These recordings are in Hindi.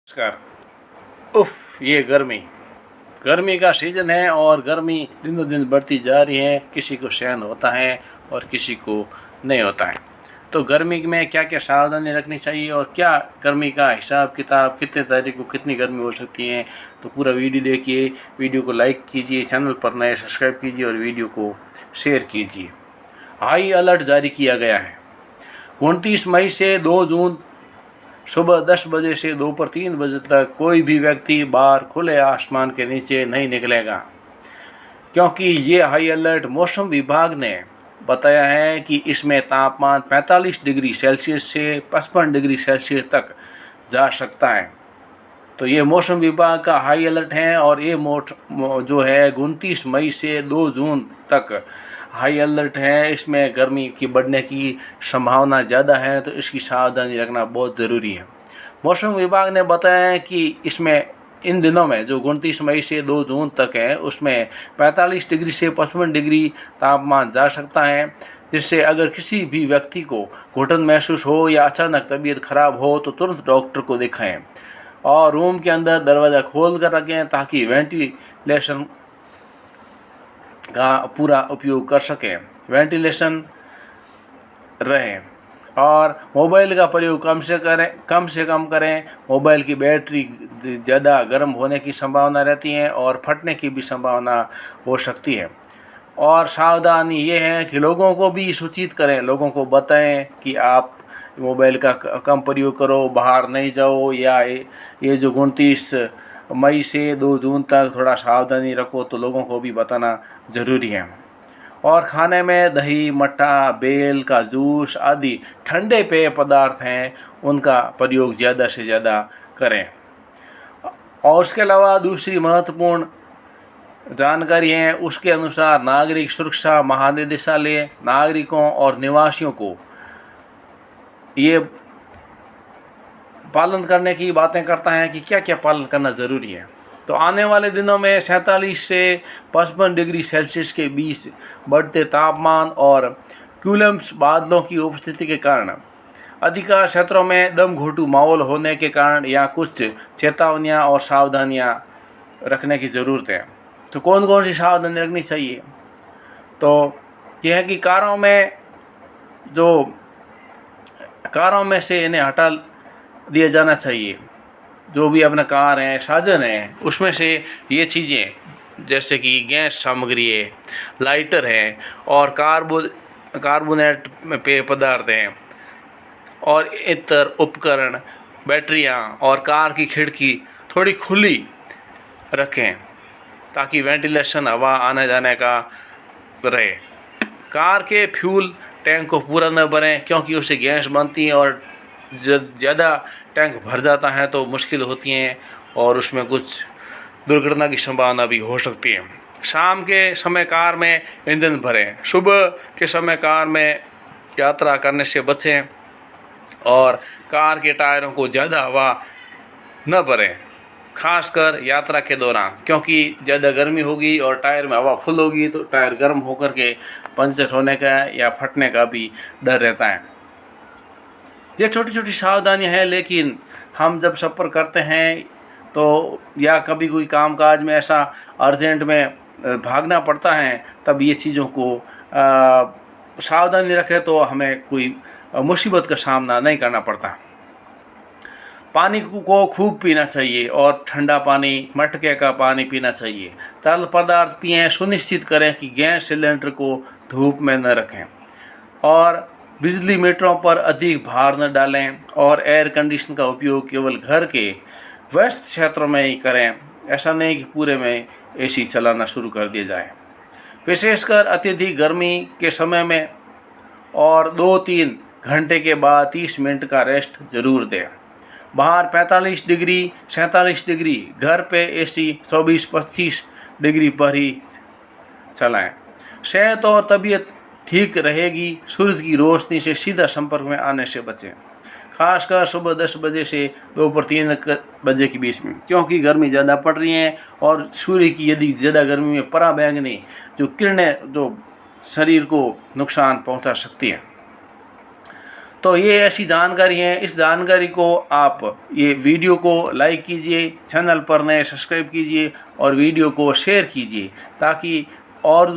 नमस्कार। उफ, ये गर्मी गर्मी का सीज़न है और गर्मी दिनों दिन बढ़ती जा रही है। किसी को सहन होता है और किसी को नहीं होता है। तो गर्मी में क्या क्या सावधानी रखनी चाहिए और क्या गर्मी का हिसाब किताब, कितने तारीख को कितनी गर्मी हो सकती है, तो पूरा वीडियो देखिए। वीडियो को लाइक कीजिए, चैनल पर नए सब्सक्राइब कीजिए और वीडियो को शेयर कीजिए। हाई अलर्ट जारी किया गया है। 29 मई से 2 जून सुबह 10 बजे से दोपहर 3 बजे तक कोई भी व्यक्ति बाहर खुले आसमान के नीचे नहीं निकलेगा, क्योंकि ये हाई अलर्ट मौसम विभाग ने बताया है कि इसमें तापमान 45 डिग्री सेल्सियस से 55 डिग्री सेल्सियस तक जा सकता है। तो ये मौसम विभाग का हाई अलर्ट है और ये जो है 29 मई से 2 जून तक हाई अलर्ट है। इसमें गर्मी की बढ़ने की संभावना ज़्यादा है, तो इसकी सावधानी रखना बहुत ज़रूरी है। मौसम विभाग ने बताया है कि इसमें इन दिनों में जो 29 मई से 2 जून तक है, उसमें 45 डिग्री से 55 डिग्री तापमान जा सकता है, जिससे अगर किसी भी व्यक्ति को घुटन महसूस हो या अचानक तबीयत खराब हो तो तुरंत डॉक्टर को दिखाएं और रूम के अंदर दरवाज़ा खोल कर रखें ताकि वेंटिलेशन का पूरा उपयोग कर सकें, वेंटिलेशन रहे। और मोबाइल का प्रयोग कम से कम करें। मोबाइल की बैटरी ज़्यादा गर्म होने की संभावना रहती है और फटने की भी संभावना हो सकती है। और सावधानी ये है कि लोगों को भी सूचित करें, लोगों को बताएं कि आप मोबाइल का कम प्रयोग करो, बाहर नहीं जाओ, या ये जो 29 मई से 2 जून तक थोड़ा सावधानी रखो, तो लोगों को भी बताना ज़रूरी है। और खाने में दही, मट्ठा, बेल का जूस आदि ठंडे पेय पदार्थ हैं, उनका प्रयोग ज़्यादा से ज़्यादा करें। और उसके अलावा दूसरी महत्वपूर्ण जानकारी है, उसके अनुसार नागरिक सुरक्षा महानिदेशालय नागरिकों और निवासियों को ये पालन करने की बातें करता है कि क्या क्या पालन करना ज़रूरी है। तो आने वाले दिनों में 47 से 55 डिग्री सेल्सियस के बीच बढ़ते तापमान और क्यूलम्स बादलों की उपस्थिति के कारण अधिकांश क्षेत्रों में दम घोटू माहौल होने के कारण यहाँ कुछ चेतावनियाँ और सावधानियाँ रखने की ज़रूरत है। तो कौन कौन सी सावधानी रखनी चाहिए? तो यह है कि कारों में से इन्हें हटा दिया जाना चाहिए। जो भी अपना कार है, साधन है, उसमें से ये चीज़ें जैसे कि गैस सामग्री है, लाइटर है और कार्बोनेट पेय पदार्थ हैं और इतर उपकरण, बैटरियाँ और कार की खिड़की थोड़ी खुली रखें ताकि वेंटिलेशन, हवा आने जाने का रहे। कार के फ्यूल टैंक को पूरा न भरें, क्योंकि उससे गैस बनती है और ज़्यादा टैंक भर जाता है तो मुश्किल होती हैं और उसमें कुछ दुर्घटना की संभावना भी हो सकती है। शाम के समय कार में ईंधन भरें, सुबह के समय कार में यात्रा करने से बचें और कार के टायरों को ज़्यादा हवा न भरें, खासकर यात्रा के दौरान, क्योंकि ज़्यादा गर्मी होगी और टायर में हवा फुल होगी तो टायर गर्म होकर के पंचर होने का या फटने का भी डर रहता है। ये छोटी छोटी सावधानियाँ हैं, लेकिन हम जब सफ़र करते हैं तो या कभी कोई कामकाज में ऐसा अर्जेंट में भागना पड़ता है, तब ये चीज़ों को सावधानी रखें तो हमें कोई मुसीबत का सामना नहीं करना पड़ता। पानी को खूब पीना चाहिए और ठंडा पानी, मटके का पानी पीना चाहिए। तरल पदार्थ पिएं। सुनिश्चित करें कि गैस सिलेंडर को धूप में न रखें और बिजली मीटरों पर अधिक भार न डालें और एयर कंडीशन का उपयोग केवल घर के व्यस्त क्षेत्रों में ही करें। ऐसा नहीं कि पूरे में एसी चलाना शुरू कर दिया जाए, विशेषकर अत्यधिक गर्मी के समय में। और 2-3 घंटे के बाद 30 मिनट का रेस्ट जरूर दें। बाहर 45 डिग्री 47 डिग्री, घर पे एसी 24-25 डिग्री पर ही चलाएं। सेहत और तबीयत ठीक रहेगी। सूरज की रोशनी से सीधा संपर्क में आने से बचें, खासकर सुबह 10 बजे से दोपहर 3 बजे के बीच में, क्योंकि गर्मी ज़्यादा पड़ रही है और सूर्य की यदि ज़्यादा गर्मी में पराबैंगनी जो किरणें जो शरीर को नुकसान पहुंचा सकती है। तो ये ऐसी जानकारी है, इस जानकारी को आप ये वीडियो को लाइक कीजिए, चैनल पर नए सब्सक्राइब कीजिए और वीडियो को शेयर कीजिए, ताकि और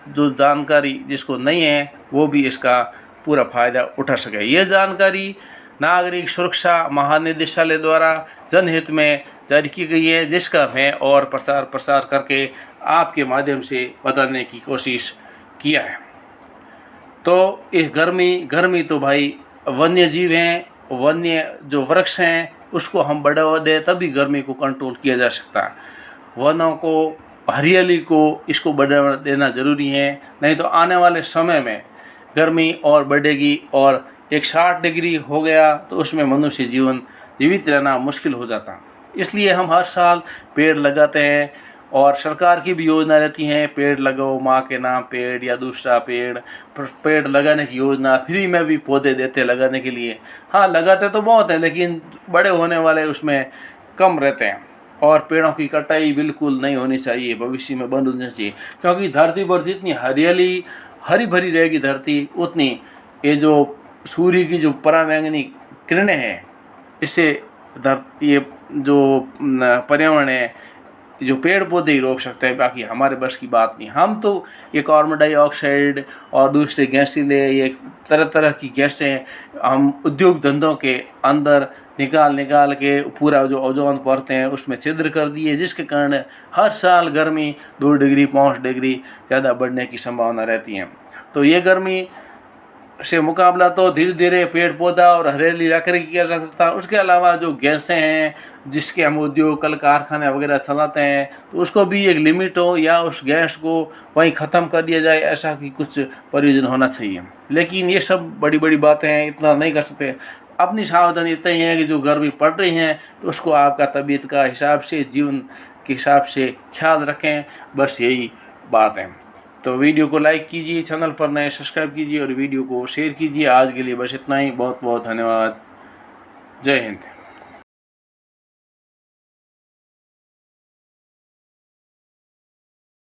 जो जानकारी जिसको नहीं है वो भी इसका पूरा फ़ायदा उठा सके। ये जानकारी नागरिक सुरक्षा महानिदेशालय द्वारा जनहित में जारी की गई है, जिसका मैं और प्रसार करके आपके माध्यम से बताने की कोशिश किया है। तो इस गर्मी तो भाई वन्य जीव हैं, वन्य जो वृक्ष हैं उसको हम बढ़ावा दें तभी गर्मी को कंट्रोल किया जा सकता है। वनों को, हरियाली को, इसको बढ़ावा देना ज़रूरी है, नहीं तो आने वाले समय में गर्मी और बढ़ेगी और 160 डिग्री हो गया तो उसमें मनुष्य जीवित रहना मुश्किल हो जाता। इसलिए हम हर साल पेड़ लगाते हैं और सरकार की भी योजना रहती हैं, पेड़ लगाओ माँ के नाम पेड़ या दूसरा पेड़ लगाने की योजना, फ्री में भी पौधे देते लगाने के लिए। हाँ, लगाते तो बहुत है लेकिन बड़े होने वाले उसमें कम रहते हैं। और पेड़ों की कटाई बिल्कुल नहीं होनी चाहिए, भविष्य में बंद होनी चाहिए, क्योंकि धरती पर जितनी हरियाली हरी भरी रहेगी धरती, उतनी ये जो सूर्य की जो पराबैंगनी किरणें हैं इससे ये जो पर्यावरण है, जो पेड़ पौधे ही रोक सकते हैं, बाकी हमारे बस की बात नहीं। हम तो ये कार्बन डाइऑक्साइड और दूसरे गैसीले ये तरह तरह की गैसें हम उद्योग धंधों के अंदर निकाल के पूरा जो ओजोन परत हैं उसमें छिद्र कर दिए, जिसके कारण हर साल गर्मी 2 डिग्री 5 डिग्री ज़्यादा बढ़ने की संभावना रहती है। तो ये गर्मी से मुकाबला तो धीरे धीरे पेड़ पौधा और हरियाली रखकर किया जा सकता है। उसके अलावा जो गैसें हैं जिसके हम उद्योग कल कारखाने वगैरह चलाते हैं, तो उसको भी एक लिमिट हो या उस गैस को वहीं ख़त्म कर दिया जाए, ऐसा कि कुछ प्रयोजन होना चाहिए। लेकिन ये सब बड़ी बड़ी बातें हैं, इतना नहीं कर सकते। अपनी सावधानी इतना ही है कि जो गर्मी पड़ रही है तो उसको आपका तबीयत का हिसाब से, जीवन के हिसाब से ख्याल रखें, बस यही बात है। तो वीडियो को लाइक कीजिए, चैनल पर नए सब्सक्राइब कीजिए और वीडियो को शेयर कीजिए। आज के लिए बस इतना ही। बहुत बहुत धन्यवाद। जय हिंद।